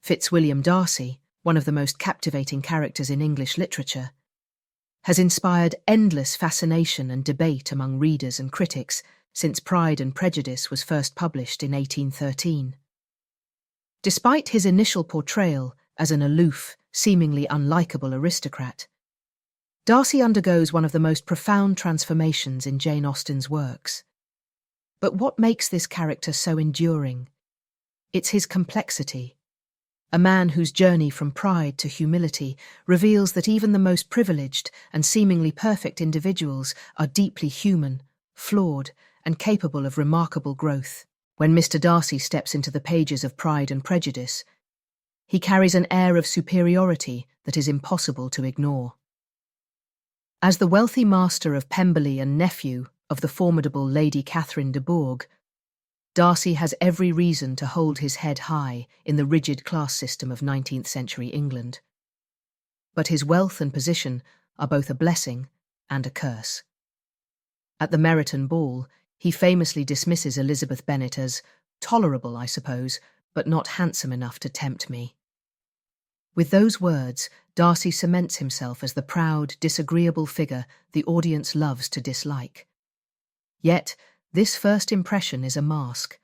Fitzwilliam Darcy, one of the most captivating characters in English literature, has inspired endless fascination and debate among readers and critics since Pride and Prejudice was first published in 1813. Despite his initial portrayal as an aloof, seemingly unlikable aristocrat, Darcy undergoes one of the most profound transformations in Jane Austen's works. But what makes this character so enduring? It's his complexity. A man whose journey from pride to humility reveals that even the most privileged and seemingly perfect individuals are deeply human, flawed, and capable of remarkable growth. When Mr. Darcy steps into the pages of Pride and Prejudice, he carries an air of superiority that is impossible to ignore. As the wealthy master of Pemberley and nephew of the formidable Lady Catherine de Bourgh, Darcy has every reason to hold his head high in the rigid class system of 19th century England. But his wealth and position are both a blessing and a curse. At the Meryton ball, he famously dismisses Elizabeth Bennet as tolerable, I suppose, but not handsome enough to tempt me. With those words, Darcy cements himself as the proud, disagreeable figure the audience loves to dislike. Yet, this first impression is a mask,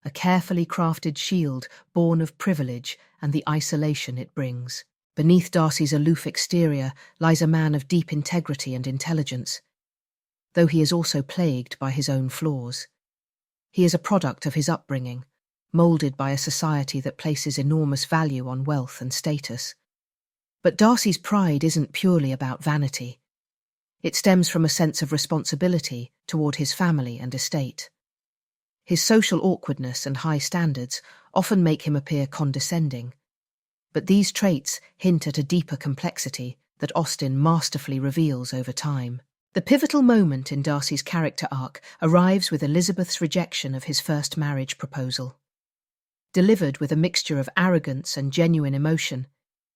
a carefully crafted shield born of privilege and the isolation it brings. Beneath Darcy's aloof exterior lies a man of deep integrity and intelligence, though he is also plagued by his own flaws. He is a product of his upbringing, moulded by a society that places enormous value on wealth and status. But Darcy's pride isn't purely about vanity. It stems from a sense of responsibility toward his family and estate. His social awkwardness and high standards often make him appear condescending, but these traits hint at a deeper complexity that Austen masterfully reveals over time. The pivotal moment in Darcy's character arc arrives with Elizabeth's rejection of his first marriage proposal. Delivered with a mixture of arrogance and genuine emotion,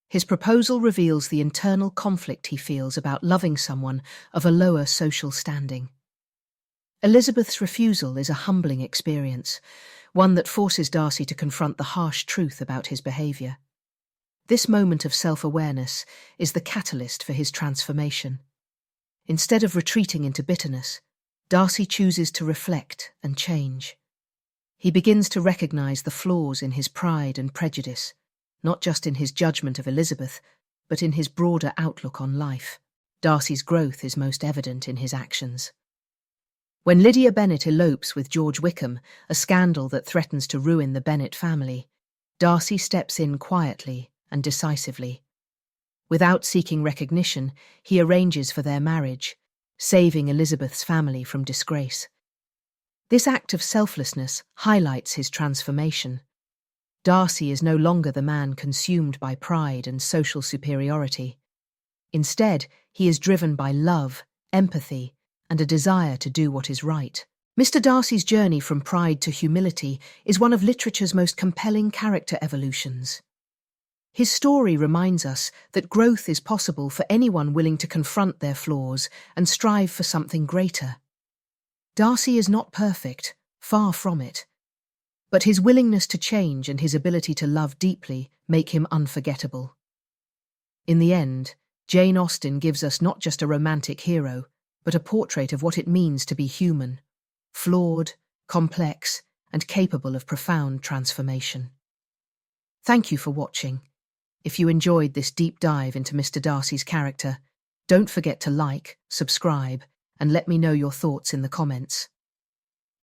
his proposal reveals the internal conflict he feels about loving someone of a lower social standing. Elizabeth's refusal is a humbling experience, one that forces Darcy to confront the harsh truth about his behaviour. This moment of self-awareness is the catalyst for his transformation. Instead of retreating into bitterness, Darcy chooses to reflect and change. He begins to recognise the flaws in his pride and prejudice, not just in his judgment of Elizabeth, but in his broader outlook on life. Darcy's growth is most evident in his actions. When Lydia Bennet elopes with George Wickham, a scandal that threatens to ruin the Bennet family, Darcy steps in quietly and decisively. Without seeking recognition, he arranges for their marriage, saving Elizabeth's family from disgrace. This act of selflessness highlights his transformation. Darcy is no longer the man consumed by pride and social superiority. Instead, he is driven by love, empathy, and a desire to do what is right. Mr. Darcy's journey from pride to humility is one of literature's most compelling character evolutions. His story reminds us that growth is possible for anyone willing to confront their flaws and strive for something greater. Darcy is not perfect, far from it, but his willingness to change and his ability to love deeply make him unforgettable. In the end, Jane Austen gives us not just a romantic hero, but a portrait of what it means to be human, flawed, complex, and capable of profound transformation. Thank you for watching. If you enjoyed this deep dive into Mr. Darcy's character, don't forget to like, subscribe, and let me know your thoughts in the comments.